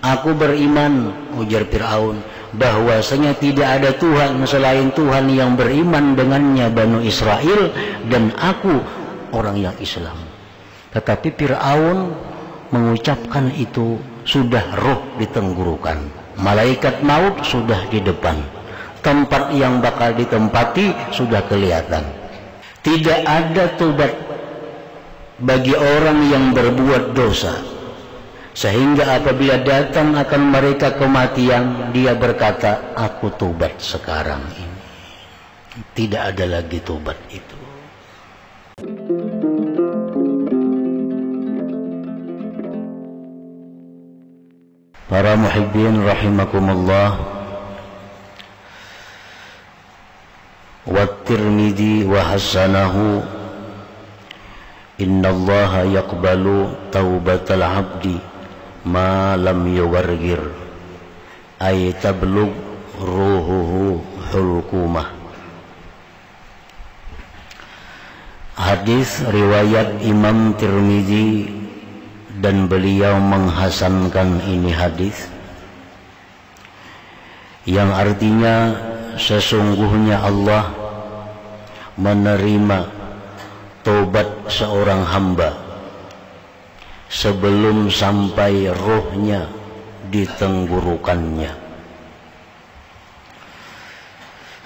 Aku beriman, ujar Fir'aun, bahwasanya tidak ada Tuhan selain Tuhan yang beriman dengannya Banu Israel, dan aku orang yang Islam. Tetapi Fir'aun mengucapkan itu sudah roh di tenggorokan, malaikat maut sudah di depan, tempat yang bakal ditempati sudah kelihatan. Tidak ada tobat bagi orang yang berbuat dosa, sehingga apabila datang akan mereka kematian, dia berkata, aku tobat sekarang ini. Tidak ada lagi tobat itu. Para muhibbin rahimakumullah, wa Tirmidzi wa hasanahu, innallaha yaqbalu taubatal abdi ma lam yuwargir ay tablugh ruhuhu hulqumah. Hadis riwayat Imam Tirmidzi, dan beliau menghasankan ini hadis, yang artinya sesungguhnya Allah menerima tobat seorang hamba sebelum sampai rohnya di tenggorokannya.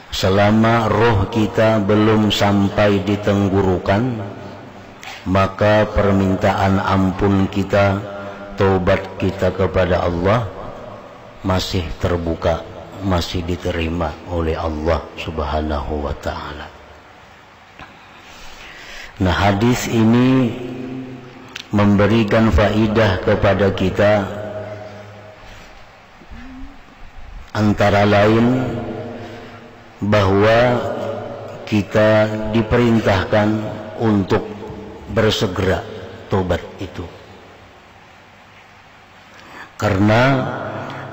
Selama roh kita belum sampai di tenggorokan, maka permintaan ampun kita, tobat kita kepada Allah masih terbuka, masih diterima oleh Allah Subhanahu wa ta'ala. Nah, hadis ini memberikan faidah kepada kita, antara lain bahwa kita diperintahkan untuk bersegera tobat itu, karena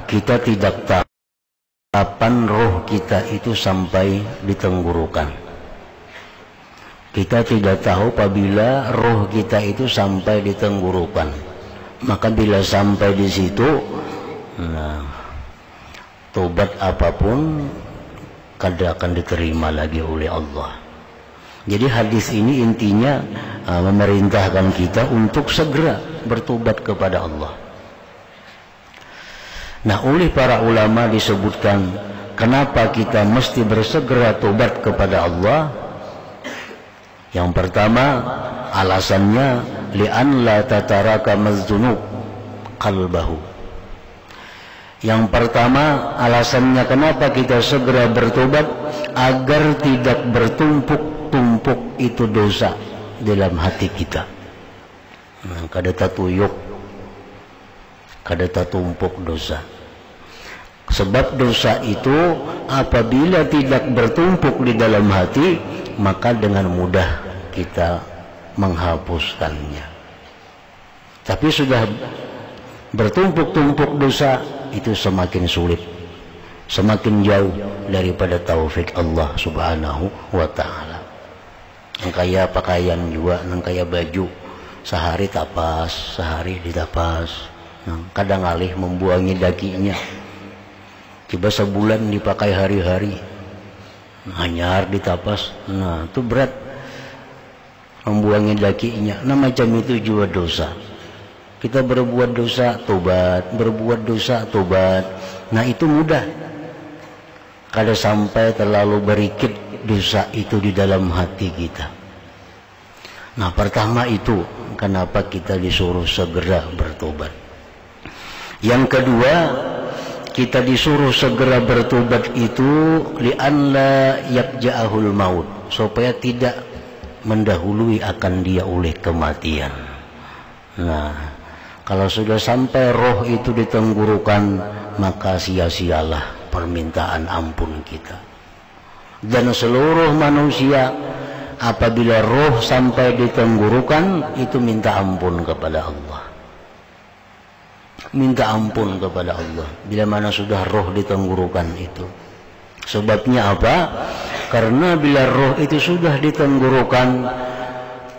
kita tidak tahu kapan roh kita itu sampai di tenggorokan. Kita tidak tahu apabila roh kita itu sampai di tenggorokan. Maka bila sampai di situ, nah, tobat apapun kada akan diterima lagi oleh Allah. Jadi hadis ini intinya memerintahkan kita untuk segera bertobat kepada Allah. Nah, oleh para ulama disebutkan kenapa kita mesti bersegera tobat kepada Allah. Yang pertama, alasannya li'an la tataraka mazdunub qalbahu. Yang pertama, alasannya kenapa kita segera bertobat, agar tidak bertumpuk-tumpuk itu dosa dalam hati kita. Nah, kada tatuyuk, kada tatumpuk dosa. Sebab dosa itu apabila tidak bertumpuk di dalam hati, maka dengan mudah kita menghapuskannya. Tapi sudah bertumpuk-tumpuk dosa, itu semakin sulit, semakin jauh daripada taufik Allah Subhanahu wa ta'ala. Yang kaya pakaian juga, yang kaya baju, sehari tapas, sehari ditapas, kadang alih membuangi dakinya, coba sebulan dipakai hari-hari, hanyar ditapas. Nah, itu berat membuangi dakinya. Nah, macam itu juga dosa. Kita berbuat dosa, tobat, berbuat dosa, tobat. Nah, itu mudah. Kada sampai terlalu berikit dosa itu di dalam hati kita. Nah, pertama itu kenapa kita disuruh segera bertobat. Yang kedua, kita disuruh segera bertobat itu li'an la yabja'ahul maut, supaya tidak mendahului akan dia oleh kematian. Nah, kalau sudah sampai roh itu di tenggorokan, maka sia-sialah permintaan ampun kita. Dan seluruh manusia apabila roh sampai di tenggorokan, itu minta ampun kepada Allah. Minta ampun kepada Allah bila mana sudah roh di tenggorokan itu. Sebabnya apa? Karena bila roh itu sudah di tenggorokan,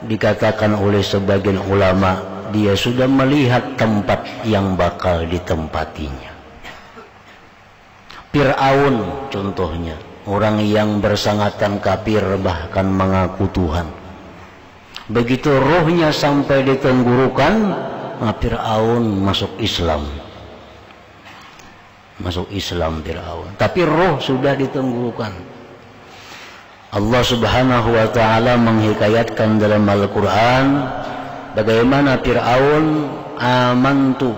dikatakan oleh sebagian ulama, dia sudah melihat tempat yang bakal ditempatinya. Fir'aun contohnya, orang yang bersangatan kafir bahkan mengaku Tuhan. Begitu rohnya sampai di tenggorokan, Fir'aun masuk Islam. Masuk Islam Fir'aun. Tapi roh sudah di tenggorokan. Allah Subhanahu wa ta'ala menghikayatkan dalam Al-Quran bagaimana Fir'aun, amantu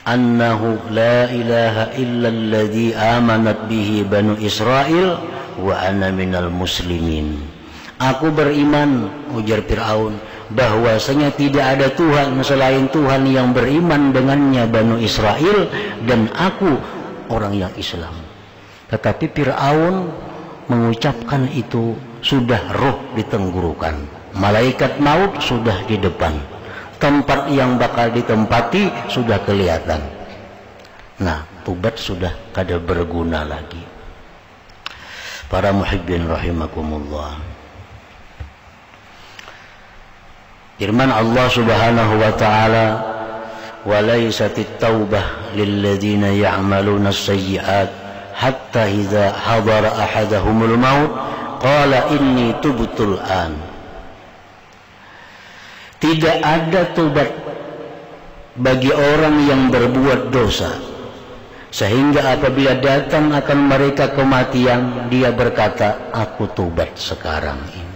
annahu la ilaha illalladzi amanat bihi banu Israel wa ana minal muslimin. Aku beriman, ujar Fir'aun, bahwasanya tidak ada Tuhan selain Tuhan yang beriman dengannya Banu Israel, dan aku orang yang Islam. Tetapi Fir'aun mengucapkan itu sudah roh di tenggorokan, malaikat maut sudah di depan, tempat yang bakal ditempati sudah kelihatan. Nah, tobat sudah kada berguna lagi. Para muhibbin rahimakumullah. Firman Allah Subhanahu wa ta'ala, wa laysatit taubah lilladzina ya'maluna as-sayyi'at hatta idza hadara ahadahumul maut qala inni tubtul an. Tidak ada tobat bagi orang yang berbuat dosa sehingga apabila datang akan mereka kematian dia berkata, aku tobat sekarang ini.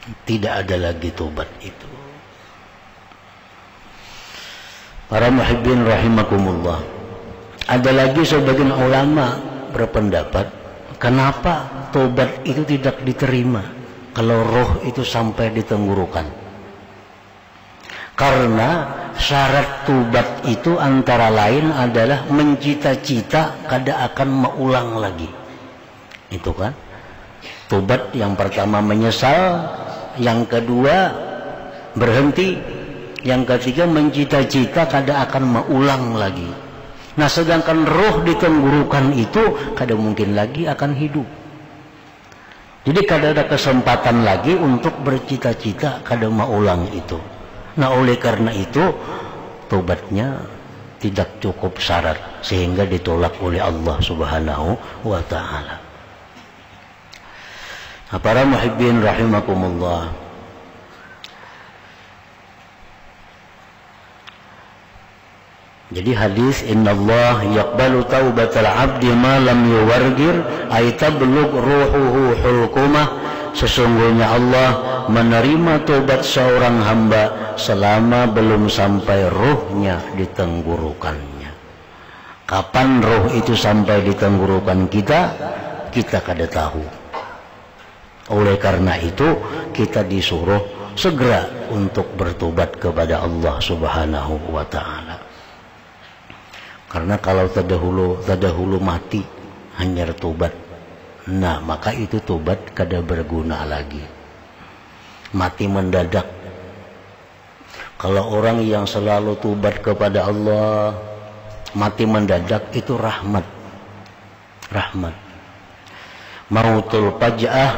Tidak ada lagi tobat itu. Para muhibbin rahimakumullah. Ada lagi sebagian ulama berpendapat, kenapa tobat itu tidak diterima kalau roh itu sampai di tenggorokan? Karena syarat tobat itu antara lain adalah mencita-cita kada akan mengulang lagi. Itu kan? Tobat yang pertama menyesal, yang kedua berhenti, yang ketiga mencita-cita kada akan mengulang lagi. Nah, sedangkan roh di tenggorokan itu kada mungkin lagi akan hidup. Jadi kada ada kesempatan lagi untuk bercita-cita kada mengulang itu. Nah, oleh karena itu tobatnya tidak cukup syarat sehingga ditolak oleh Allah Subhanahu wa ta'ala. Nah, para muhibbin rahimakumullah. Jadi hadis innallaha yaqbalu taubatal abdi ma lam yuwargir ay tablugh ruhuhu hulqumah. Sesungguhnya Allah menerima tobat seorang hamba selama belum sampai ruhnya di tenggorokannya. Kapan ruh itu sampai di tenggorokan kita kada tahu. Oleh karena itu kita disuruh segera untuk bertobat kepada Allah Subhanahu wa ta'ala. Karena kalau terdahulu mati hanya tobat, nah maka itu tobat kada berguna lagi. Mati mendadak. Kalau orang yang selalu tobat kepada Allah mati mendadak itu rahmat. Mautul faj'ah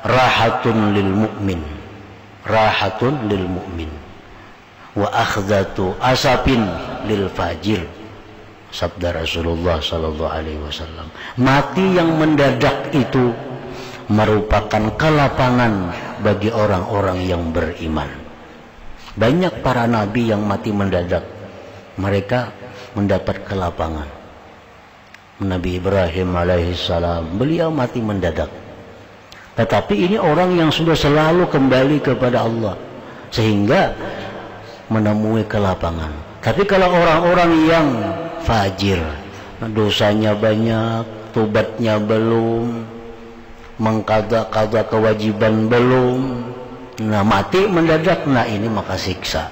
rahatun lil mu'min wa akhdatu asapin lil fajir. Sabda Rasulullah sallallahu alaihi wasallam. Mati yang mendadak itu merupakan kelapangan bagi orang-orang yang beriman. Banyak para nabi yang mati mendadak, mereka mendapat kelapangan. Nabi Ibrahim alaihissalam, beliau mati mendadak. Tetapi ini orang yang sudah selalu kembali kepada Allah sehingga menemui kelapangan. Tapi kalau orang-orang yang fajir, dosanya banyak, tobatnya belum, mengqada kewajiban belum, nah mati mendadak, nah ini maka siksa.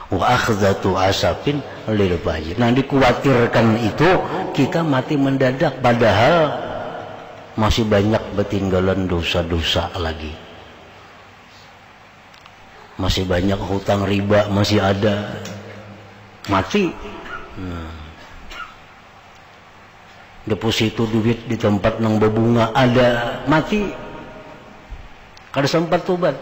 Wa akhdatu asapin lil fajir. Nah, dikhawatirkan itu kita mati mendadak padahal masih banyak ketinggalan dosa-dosa lagi. Masih banyak hutang riba masih ada. Mati. deposito duit di tempat nang berbunga ada mati kada sempat tobat.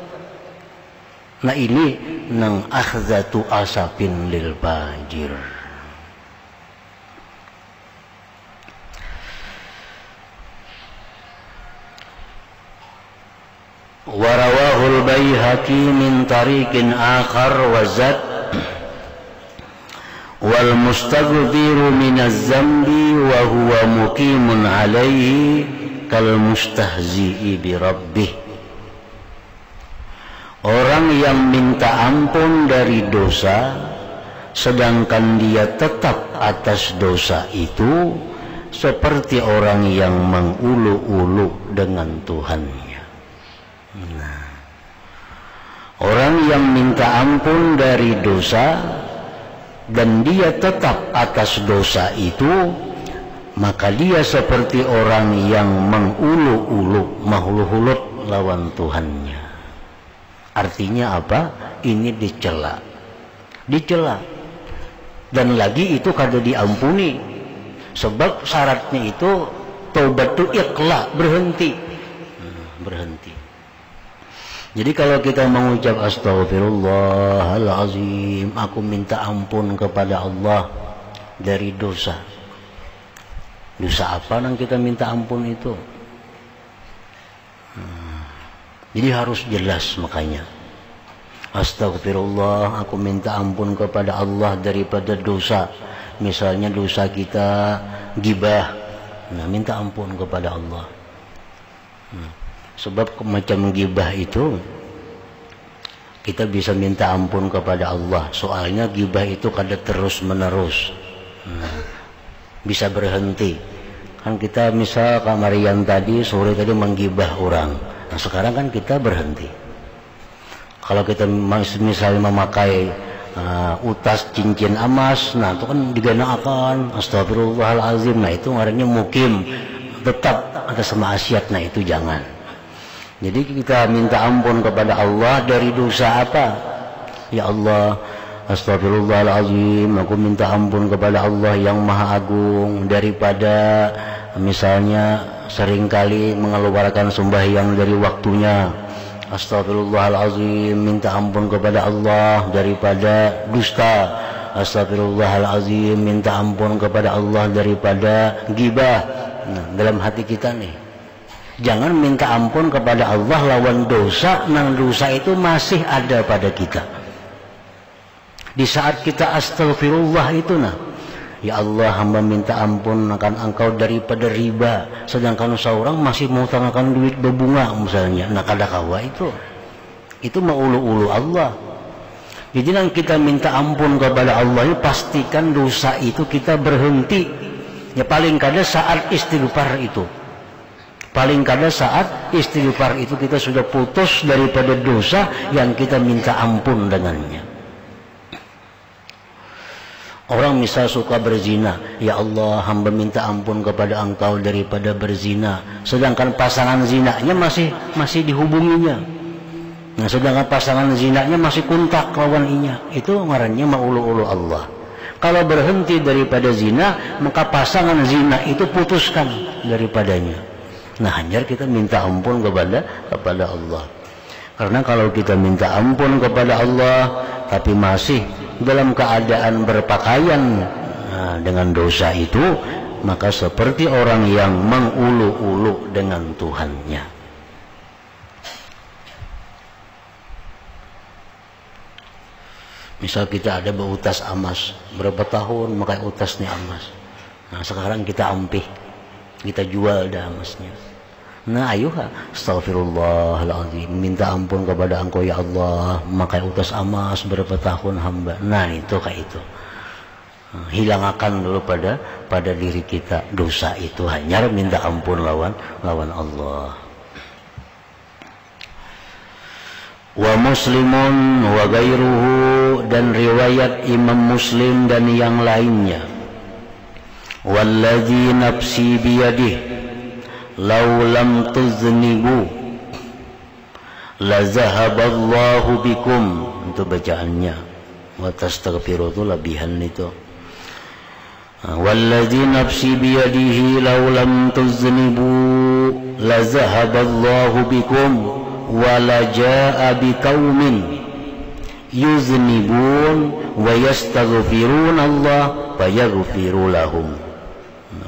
Nah ini nang akhzatu asapin lil fajir. Warawahul Baihaqi min tariqin akhar wazad wal mustaghfiru minaz zambi wa huwa muqimun alaihi kal mustahzi'i bi rabbih. Orang yang minta ampun dari dosa sedangkan dia tetap atas dosa itu seperti orang yang mengulu-ulu dengan Tuhannya. Nah, orang yang minta ampun dari dosa dan dia tetap atas dosa itu, maka dia seperti orang yang mengulu-ulu, mahulu-hulut lawan Tuhannya. Artinya apa? Ini dicela. Dan lagi itu kada diampuni. Sebab syaratnya itu taubat itu ikhlas, berhenti. Jadi kalau kita mengucap astagfirullahalazim, aku minta ampun kepada Allah dari dosa. Dosa apa yang kita minta ampun itu? Jadi harus jelas makanya. Astagfirullah, aku minta ampun kepada Allah daripada dosa. Misalnya dosa kita gibah, nah minta ampun kepada Allah. Sebab macam gibah itu kita bisa minta ampun kepada Allah. Soalnya gibah itu kada terus menerus, bisa berhenti. Kan kita misal kamarian tadi sore tadi menggibah orang. Nah sekarang kan kita berhenti. Kalau kita misalnya memakai utas cincin emas, nah itu kan diganakan astagfirullahalazim, nah itu ngarannya mukim, tetap atas maksiat, nah itu jangan. Jadi kita minta ampun kepada Allah dari dosa apa? Ya Allah, astagfirullahalazim, aku minta ampun kepada Allah yang Maha Agung daripada misalnya seringkali mengeluarkan sembahyang dari waktunya. Astagfirullahalazim, minta ampun kepada Allah daripada dusta. Astagfirullahalazim, minta ampun kepada Allah daripada ghibah. Nah, dalam hati kita nih, jangan minta ampun kepada Allah lawan dosa, nang dosa itu masih ada pada kita. Di saat kita astagfirullah itu ya Allah, hamba minta ampun akan engkau daripada riba, sedangkan seorang masih mau tanggakan duit berbunga misalnya, nah kada kawa itu mau ulu-ulu Allah. Jadi nang kita minta ampun kepada Allah ini pastikan dosa itu kita berhenti. Ya paling kada saat istighfar itu, paling kada saat istighfar itu kita sudah putus daripada dosa yang kita minta ampun dengannya. Orang misal suka berzina, ya Allah, hamba minta ampun kepada engkau daripada berzina, sedangkan pasangan zinanya masih dihubunginya. Nah, sedangkan pasangan zinanya masih kontak lawan inya, itu ngarannya maulu-ulu Allah. Kalau berhenti daripada zina, maka pasangan zina itu putuskan daripadanya. Nah, hanya kita minta ampun kepada Allah. Karena kalau kita minta ampun kepada Allah tapi masih dalam keadaan berpakaian dengan dosa itu, maka seperti orang yang mengulu-ulu dengan Tuhannya. Misal kita ada berutas emas, berapa tahun memakai utasnya emas. Nah sekarang kita ampih, kita jual dah emasnya. Nah ayuha, astagfirullahaladzim, minta ampun kepada engkau ya Allah, memakai utas emas berapa tahun hamba. Nah itu kayak itu, hilangkan dulu pada diri kita dosa itu, hanya minta ampun lawan Allah. Wa Muslimun wa gairuhu, dan riwayat Imam Muslim dan yang lainnya. Walladzi nafsi biyadihi law lam tuznibu la zahaballahu bikum, itu bacaannya. Wa tastaghfiru itu lebihan itu. Walladzi nafsi biyadihi law lam tuznibu la zahaballahu bikum wa la jaa biqaumin yuznibun wa yastaghfiruna Allah fayaghfiru lahum.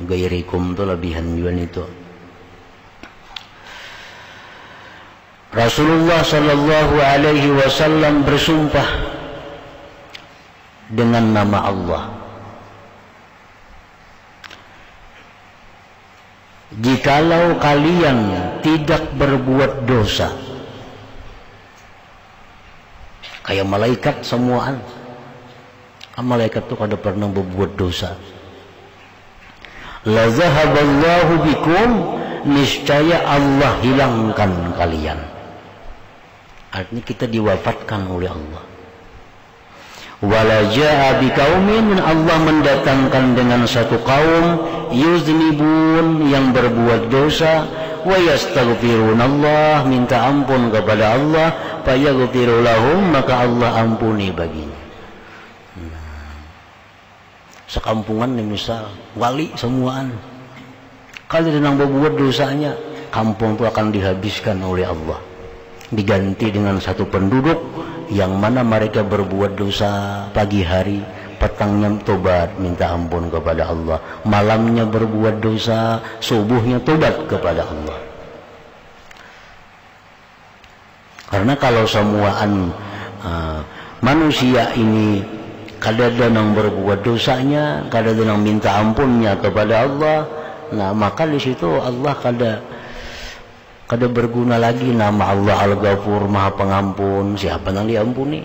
Gairikum itu lebihan juga itu. Rasulullah sallallahu alaihi wasallam bersumpah dengan nama Allah, jikalau kalian tidak berbuat dosa, kayak malaikat semuaan. Malaikat itu kada pernah berbuat dosa. La zahaballahu bikum, niscaya Allah hilangkan kalian. Artinya kita diwafatkan oleh Allah. Wala jaa biqaumin, Allah mendatangkan dengan satu kaum yuznibun, yang berbuat dosa, wa yastaghfirunallah, minta ampun kepada Allah, fayaghfiru lahum, maka Allah ampuni baginya. Sekampungan nih misal wali semuaan, kalau sedang berbuat dosanya, kampung itu akan dihabiskan oleh Allah, diganti dengan satu penduduk yang mana mereka berbuat dosa pagi hari, petangnya tobat minta ampun kepada Allah, malamnya berbuat dosa, subuhnya tobat kepada Allah. Karena kalau semuaan manusia ini kadang berbuat dosanya, kadang minta ampunnya kepada Allah, nah maka di situ Allah kada berguna lagi nama Allah Al-Ghafur, Maha Pengampun. Siapa yang diampuni?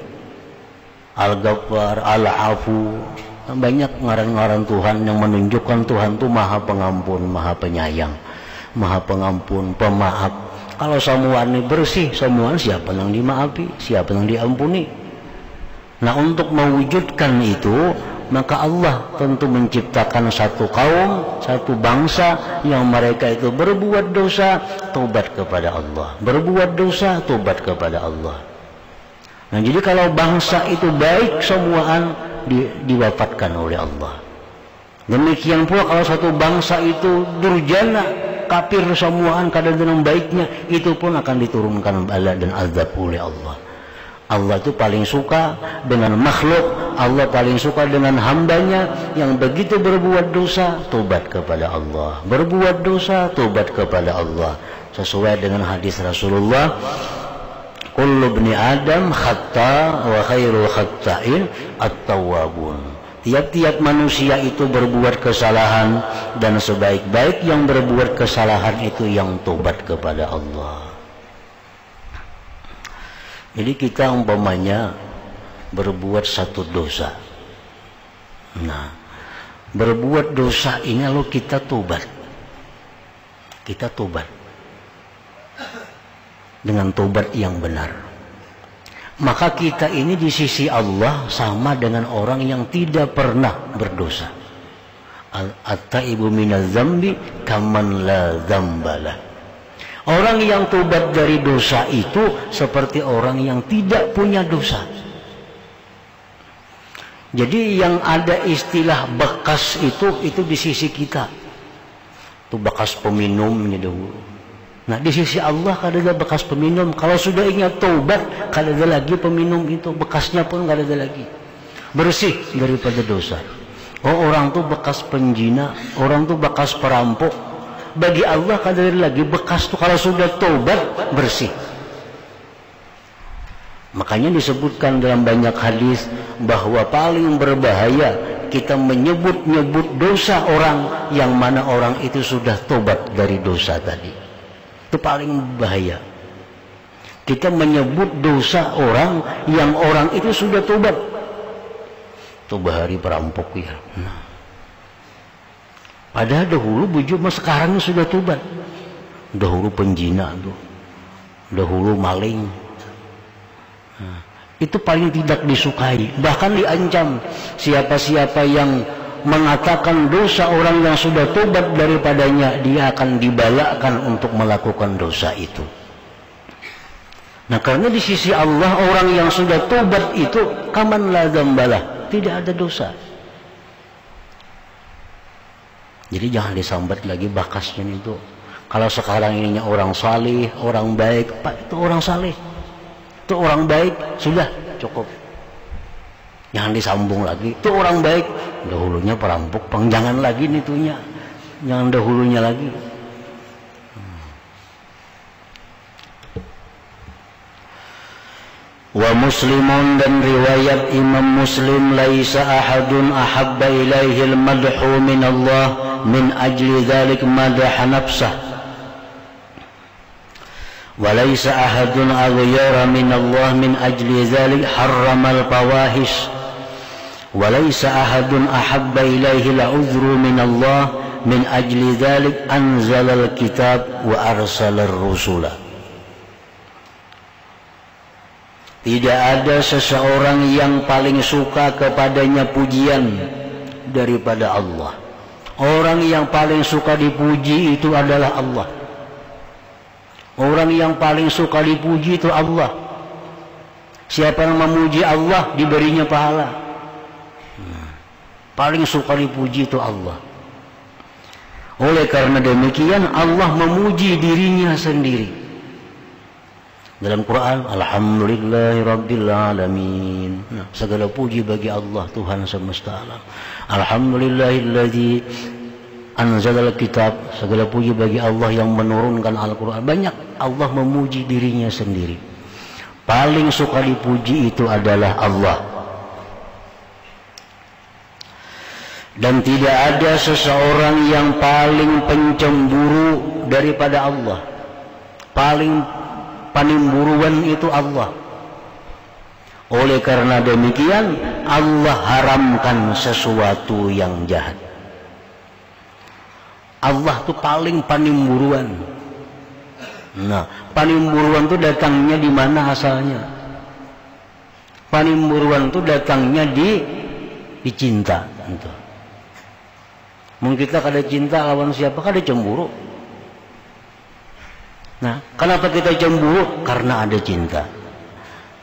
Al-Ghaffar, Al-Afu, banyak ngaran-ngaran Tuhan yang menunjukkan Tuhan itu Maha Pengampun, Maha Penyayang, Maha Pengampun, Pemaaf. Kalau semua ini bersih, semua siapa yang dimaafi, siapa yang diampuni? Nah, untuk mewujudkan itu, maka Allah tentu menciptakan satu kaum, satu bangsa yang mereka itu berbuat dosa, tobat kepada Allah. Berbuat dosa, tobat kepada Allah. Nah, jadi kalau bangsa itu baik, semuaan diwafatkan oleh Allah. Demikian pula kalau satu bangsa itu durjana, kafir semuaan, kadang-kadang baiknya, itu pun akan diturunkan bala dan azab oleh Allah. Allah itu paling suka dengan makhluk, Allah paling suka dengan hambanya yang begitu berbuat dosa, tobat kepada Allah. Berbuat dosa, tobat kepada Allah. Sesuai dengan hadis Rasulullah, kullu bni Adam khata wa khairul khata'in at-tawwabun. Tiap-tiap manusia itu berbuat kesalahan, dan sebaik-baik yang berbuat kesalahan itu yang tobat kepada Allah. Jadi kita umpamanya berbuat satu dosa. Nah, berbuat dosa ini lalu kita tobat. Kita tobat dengan tobat yang benar. Maka kita ini di sisi Allah sama dengan orang yang tidak pernah berdosa. At-taibu minaz zambi kaman la dzambalah. Orang yang tobat dari dosa itu seperti orang yang tidak punya dosa. Jadi yang ada istilah bekas itu di sisi kita. Itu bekas peminumnya dahulu. Nah, di sisi Allah kada ada bekas peminum. Kalau sudah ingat tobat, kada ada lagi peminum itu, bekasnya pun kada ada lagi. Bersih daripada dosa. Oh, orang tuh bekas penjina, orang tuh bekas perampok. Bagi Allah kada ada lagi bekas tuh, kalau sudah tobat bersih. Makanya disebutkan dalam banyak hadis bahwa paling berbahaya kita menyebut-nyebut dosa orang yang mana orang itu sudah tobat dari dosa tadi. Itu paling bahaya. Kita menyebut dosa orang yang orang itu sudah tobat. Itu bahari perampok ya. Nah. Padahal dahulu bujuk mas sekarang sudah tobat. Dahulu penjina tuh. Dahulu maling. Nah, itu paling tidak disukai. Bahkan diancam siapa-siapa yang mengatakan dosa orang yang sudah tobat daripadanya, dia akan dibalakkan untuk melakukan dosa itu. Nah, karena di sisi Allah orang yang sudah tobat itu kaman la dzambalah, tidak ada dosa. Jadi jangan disambat lagi bakasnya itu. Kalau sekarang ininya orang salih, orang baik, Pak itu orang salih, itu orang baik, sudah cukup. Jangan disambung lagi, itu orang baik, dahulunya perampok, jangan lagi nitunya, jangan dahulunya lagi. Wa Muslimun, dan riwayat Imam Muslim, laisa ahadun ahabba ilaihil madhu min Allah min ajli dzalik madaha nafsah wa laisa ahadun aghyara min Allah min ajli dzalik harramal fawahish wa laisa ahadun ahabba ilaihil uzru min Allah min ajli dzalik anzalal kitab wa arsalar rusula. Tidak ada seseorang yang paling suka kepadanya pujian daripada Allah. Orang yang paling suka dipuji itu adalah Allah. Orang yang paling suka dipuji itu Allah. Siapa yang memuji Allah diberinya pahala. Paling suka dipuji itu Allah. Oleh karena demikian Allah memuji dirinya sendiri. Dalam Quran, Alhamdulillahirabbil alamin. Nah, segala puji bagi Allah Tuhan semesta alam. Alhamdulillahilladzi anzalal kitab. Segala puji bagi Allah yang menurunkan Al-Quran. Banyak Allah memuji dirinya sendiri. Paling suka dipuji itu adalah Allah. Dan tidak ada seseorang yang paling pencemburu daripada Allah. Paling panimburuan itu Allah. Oleh karena demikian Allah haramkan sesuatu yang jahat. Allah itu paling panimburuan. Nah, panimburuan itu datangnya di mana asalnya? Panimburuan itu datangnya di cinta. Mungkin kita kada cinta lawan siapa, kada cemburu. Nah, kenapa kita cemburu? Karena ada cinta.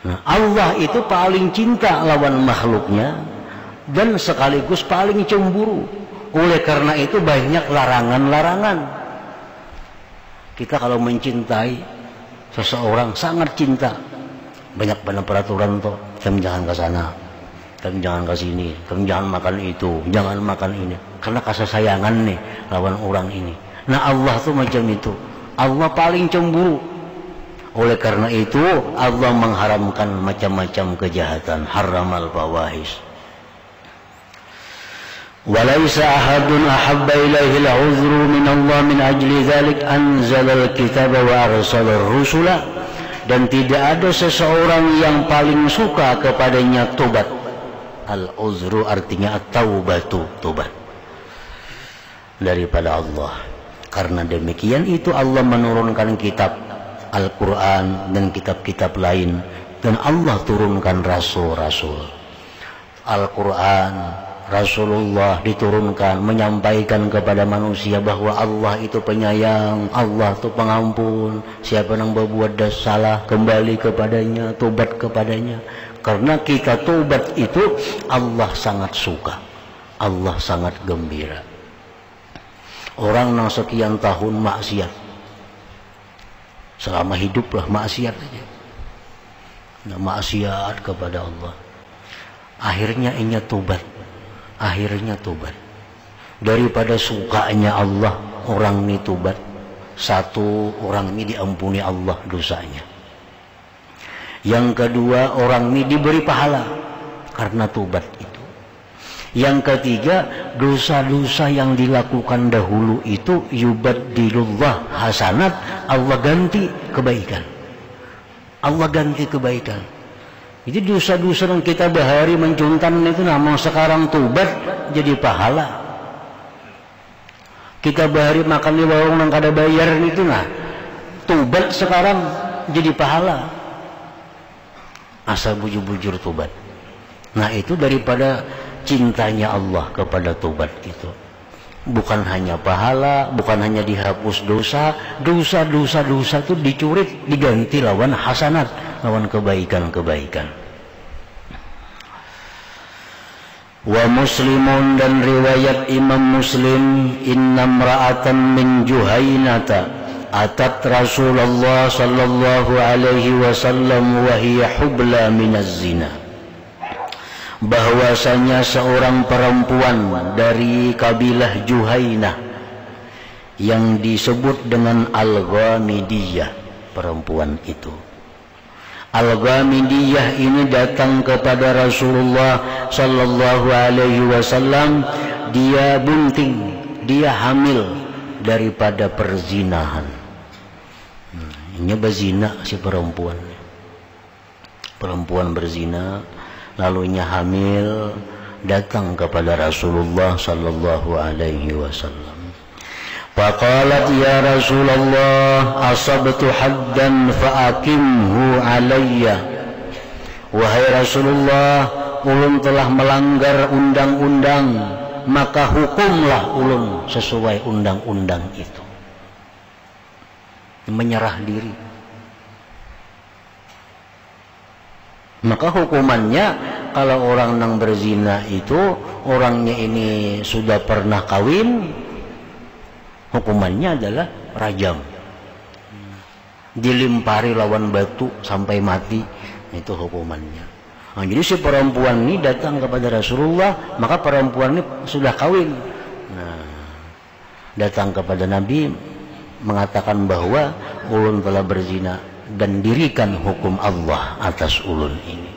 Nah, Allah itu paling cinta lawan makhluknya dan sekaligus paling cemburu. Oleh karena itu banyak larangan-larangan. Kita kalau mencintai seseorang sangat cinta, banyak peraturan toh. Kamu jangan ke sana, kamu jangan ke sini, kamu jangan makan itu, jangan makan ini. Karena kasih sayangan nih lawan orang ini. Nah, Allah tuh macam itu. Allah paling cemburu. Oleh karena itu Allah mengharamkan macam-macam kejahatan. Haramal fawahish. Walaysa ahadun ahabba ilaihil uzru min Allah min ajli dzalik anzalal kitaba wa arsalar rusula. Dan tidak ada seseorang yang paling suka kepadanya tobat. Al-uzru artinya at-taubatu, tobat daripada Allah. Karena demikian itu Allah menurunkan kitab Al-Quran dan kitab-kitab lain. Dan Allah turunkan rasul-rasul. Al-Quran, Rasulullah diturunkan menyampaikan kepada manusia bahwa Allah itu penyayang, Allah itu pengampun. Siapa yang berbuat salah kembali kepadanya, tobat kepadanya. Karena kita tobat itu Allah sangat suka, Allah sangat gembira. Orang yang sekian tahun maksiat, selama hiduplah maksiat aja, nah, maksiat kepada Allah. Akhirnya inya tobat, akhirnya tobat. Daripada sukanya Allah orang ini tobat, satu orang ini diampuni Allah dosanya. Yang kedua orang ini diberi pahala karena tobat itu. Yang ketiga, dosa-dosa yang dilakukan dahulu itu yubaddilullah hasanat, Allah ganti kebaikan. Allah ganti kebaikan. Jadi dosa-dosa yang kita bahari mencuntan itu namun sekarang tobat jadi pahala. Kita bahari makan di warung yang kada bayar itu nah, tobat sekarang jadi pahala. Asal bujur-bujur tobat. Nah, itu daripada cintanya Allah kepada tobat itu. Bukan hanya pahala, bukan hanya dihapus dosa, dosa itu dicurit, diganti lawan hasanat, lawan kebaikan-kebaikan. Wa Muslimun, dan riwayat Imam Muslim, inna imra'atan min Juhainata atat Rasulullah sallallahu alaihi wasallam wa hiya hubla minaz zina. Bahwasanya seorang perempuan dari kabilah Juhainah yang disebut dengan Al-Ghamidiyah, perempuan itu Al-Ghamidiyah ini datang kepada Rasulullah sallallahu alaihi wasallam. Dia bunting, dia hamil daripada perzinahan. Ini berzina si perempuan. Perempuan berzina, lalunya hamil, datang kepada Rasulullah sallallahu alaihi wasallam. Faqalat ya Rasulullah asabtu haddan fa'aqimhu alayya. Wahai Rasulullah, ulun telah melanggar undang-undang, maka hukumlah ulun sesuai undang-undang itu. Menyerah diri. Maka hukumannya, kalau orang yang berzina itu orangnya ini sudah pernah kawin, hukumannya adalah rajam, dilimpari lawan batu sampai mati, itu hukumannya. Nah, jadi si perempuan ini datang kepada Rasulullah, maka perempuan ini sudah kawin. Nah, datang kepada Nabi mengatakan bahwa ulun telah berzina dan dirikan hukum Allah atas ulun ini.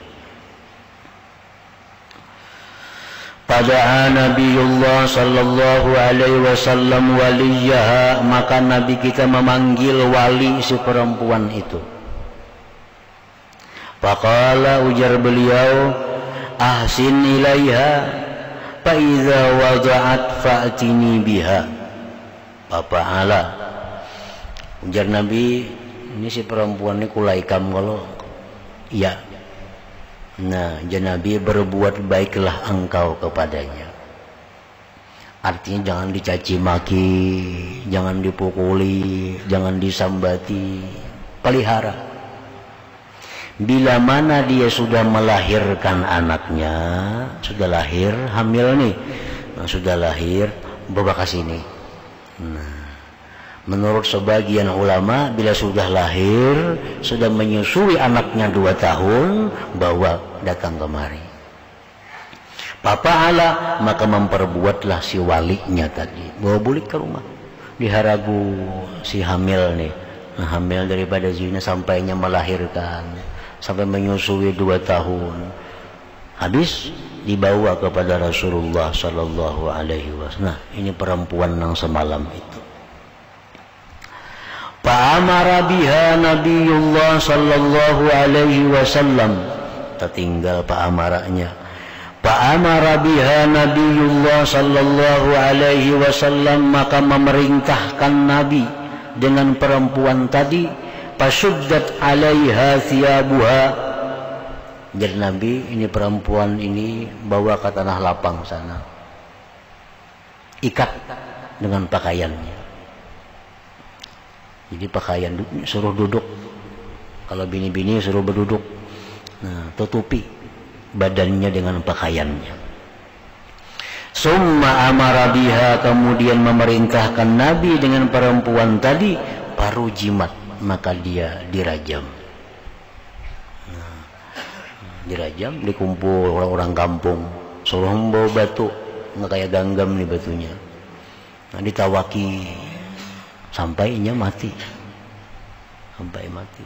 Pada Nabiullah sallallahu alaihi wasallam waliyaha, maka Nabi kita memanggil wali si perempuan itu. Faqala, ujar beliau, ahsin ilaiha fa idza wada'at fa'tini biha. Fa'ala, ujar Nabi, ini si perempuan ini kulaikam kalau iya. Nah, Nabi, berbuat baiklah engkau kepadanya. Artinya jangan dicaci maki, jangan dipukuli, jangan disambati, pelihara. Bila mana dia sudah melahirkan anaknya, sudah lahir, hamil nih, nah, sudah lahir, bawa ke sini. Nah, menurut sebagian ulama, bila sudah lahir, sudah menyusui anaknya 2 tahun, bawa datang kemari. Papa Allah, maka memperbuatlah si walinya tadi, bawa bulik ke rumah. Diharagu si hamil nih, nah, hamil daripada zina sampainya melahirkan, sampai menyusui 2 tahun. Habis dibawa kepada Rasulullah sallallahu alaihi wasallam. Nah, ini perempuan yang semalam itu. Fa'amara biha Nabiullah sallallahu alaihi wasallam. Tertinggal pa'amaranya. Fa'amara biha Nabiullah sallallahu alaihi wasallam, maka memerintahkan Nabi dengan perempuan tadi. Fasuddat alaiha thiyabuha. Jadi Nabi, ini perempuan ini bawa ke tanah lapang sana. Ikat dengan pakaiannya. Jadi pakaian suruh duduk. Kalau bini-bini suruh berduduk. Nah, tutupi badannya dengan pakaiannya. Summa amara biha, kemudian memerintahkan Nabi dengan perempuan tadi, paru jimat, maka dia dirajam. Nah, dirajam, dikumpul orang-orang kampung, suruh membawa batu, nggak kayak ganggam nih batunya. Nah, ditawaki sampai inya mati, sampai mati.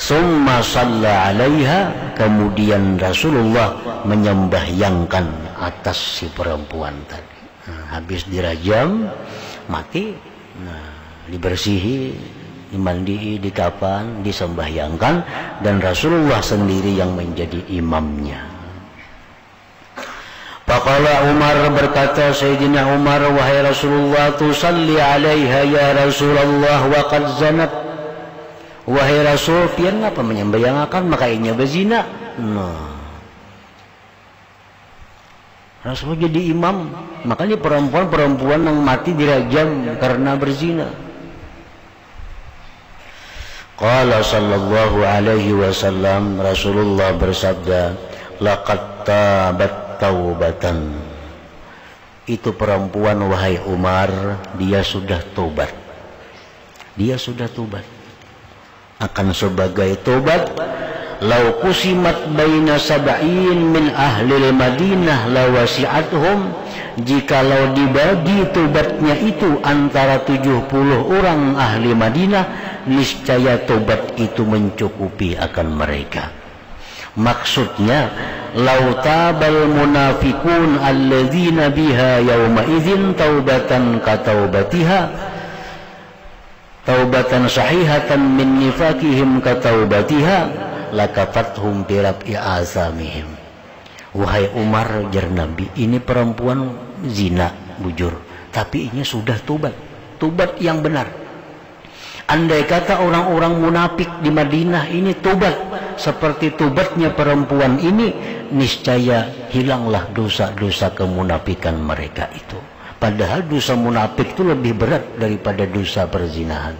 Summa shalla alaiha, kemudian Rasulullah menyembahyangkan atas si perempuan tadi. Nah, habis dirajam mati, nah, dibersihi, dimandi, dikafan, disembahyangkan, dan Rasulullah sendiri yang menjadi imamnya. Faqala Umar, berkata Sayyidina Umar, wahai Rasulullah, tusalli alaiha ya Rasulullah wa qad zanat. Wahai Rasul, pian ngapa menyembahyangkan, makanya berzina. Nah, Rasul jadi imam, makanya perempuan-perempuan yang mati dirajam karena berzina. Qala sallallahu alaihi wasallam, Rasulullah bersabda, laqad tabat taubatan. Itu perempuan, wahai Umar, dia sudah tobat. Dia sudah tobat. Akan sebagai tobat, lau kusimat baina sab'in min ahlil Madinah lawasi'athum, jikalau dibagi tobatnya itu antara 70 orang ahli Madinah, niscaya tobat itu mencukupi akan mereka. Maksudnya, lau tabal munafiqun alladzina biha yawma idzin taubatan kataubatiha, taubatan sahihatan min nifaqihim kataubatiha, lakafathum birab'i azamihim. Wahai Umar, jar Nabi, ini perempuan zina, bujur, tapi ini sudah tobat, tobat yang benar. Andai kata orang-orang munafik di Madinah ini tobat seperti tobatnya perempuan ini, niscaya hilanglah dosa-dosa kemunafikan mereka itu. Padahal dosa munafik itu lebih berat daripada dosa perzinahan.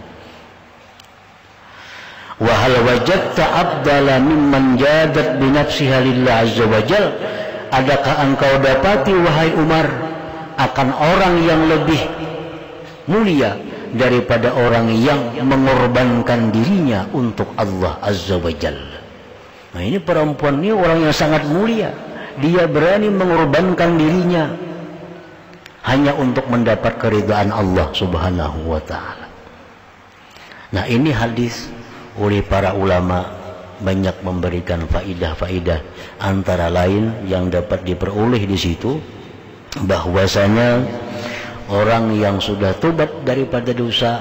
Wa hal wajadta abdala mimman jadat bi nafsiha lillah azza wajal, adakah engkau dapati wahai Umar akan orang yang lebih mulia daripada orang yang mengorbankan dirinya untuk Allah azza wajalla. Nah, ini perempuan ini orang yang sangat mulia. Dia berani mengorbankan dirinya hanya untuk mendapat keridhaan Allah subhanahu wa ta'ala. Nah, ini hadis oleh para ulama banyak memberikan faidah-faidah, antara lain yang dapat diperoleh di situ bahwasanya orang yang sudah tobat daripada dosa,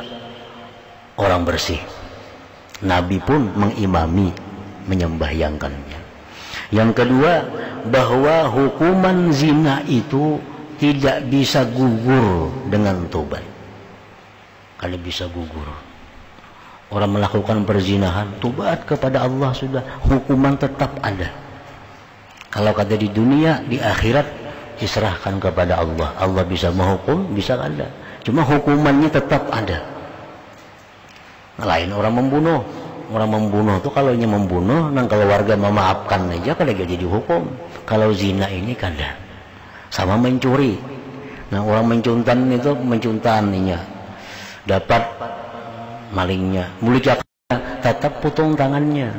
orang bersih. Nabi pun mengimami, menyembahyangkannya. Yang kedua, bahwa hukuman zina itu tidak bisa gugur dengan tobat. Kalau bisa gugur, orang melakukan perzinahan, tobat kepada Allah sudah, hukuman tetap ada. Kalau kata di dunia, di akhirat diserahkan kepada Allah. Allah bisa menghukum, bisa ada. Cuma hukumannya tetap ada. Lain orang membunuh. Orang membunuh itu kalau hanya membunuh, nang kalau warga memaafkan aja kalau gak jadi hukum. Kalau zina ini kada. Sama mencuri. Nah, orang mencuntan itu mencuntannya. Dapat malingnya. Mulia tetap potong tangannya.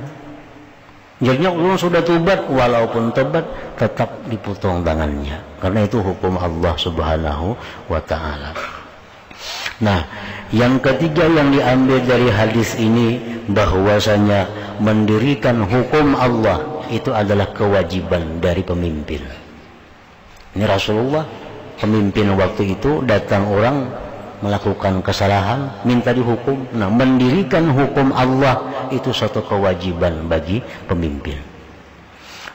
Jadinya orang sudah tobat, walaupun tobat tetap dipotong tangannya, karena itu hukum Allah subhanahu wa ta'ala. Nah, yang ketiga yang diambil dari hadis ini, bahwasanya mendirikan hukum Allah itu adalah kewajiban dari pemimpin. Ini Rasulullah, pemimpin waktu itu, datang orang melakukan kesalahan, minta dihukum. Nah, mendirikan hukum Allah itu suatu kewajiban bagi pemimpin.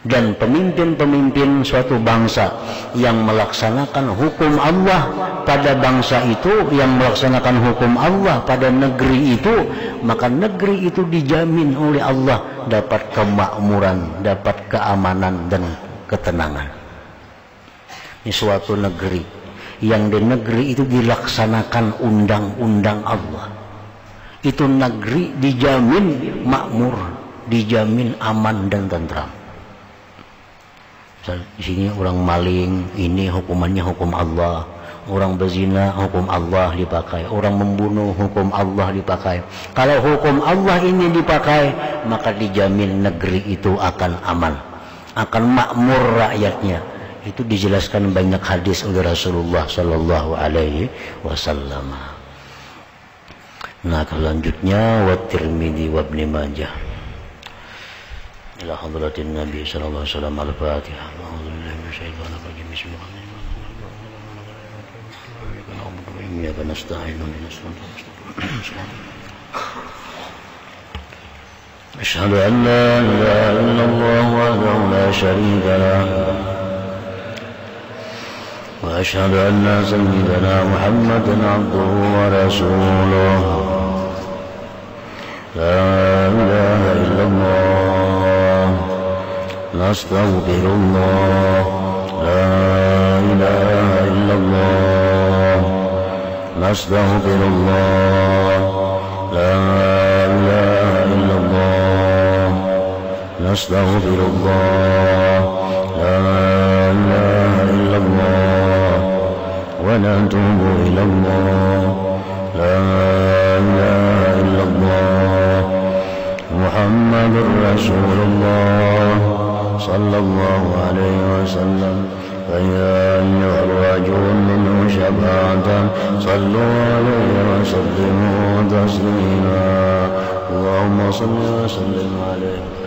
Dan pemimpin-pemimpin suatu bangsa yang melaksanakan hukum Allah pada bangsa itu, yang melaksanakan hukum Allah pada negeri itu, maka negeri itu dijamin oleh Allah dapat kemakmuran, dapat keamanan dan ketenangan. Ini suatu negeri yang di negeri itu dilaksanakan undang-undang Allah, itu negeri dijamin makmur, dijamin aman dan tentram. Di sini orang maling, ini hukumannya hukum Allah. Orang berzina, hukum Allah dipakai. Orang membunuh, hukum Allah dipakai. Kalau hukum Allah ini dipakai, maka dijamin negeri itu akan aman, akan makmur rakyatnya. Itu dijelaskan banyak hadis oleh Rasulullah sallallahu alaihi wasallam. Nah, selanjutnya wa Tirmidzi wa Ibnu Majah. Ila hadratin Nabi sallallahu alaihi wasallam al-Fatihah. A'udzubillahi minasyaitonir rajim. Bismillahirrahmanirrahim. Iyyaka nasta'in wa ihdinas siratal mustaqim. Asyhadu an la ilaha illallah wahdahu la syarika lahu وأشهد أن سيدنا محمدا عبده ورسوله لا إله إلا الله نستغفر الله لا إله إلا الله نستغفر الله لا إله إلا الله ونستغفر الله لا إله إلا الله ونتوب إلى الله لا إله إلا الله محمد رسول الله صلى الله عليه وسلم فيا أيها الراجون منه شفاعة صلوا عليه وسلموا تسليما اللهم صل وسلم عليه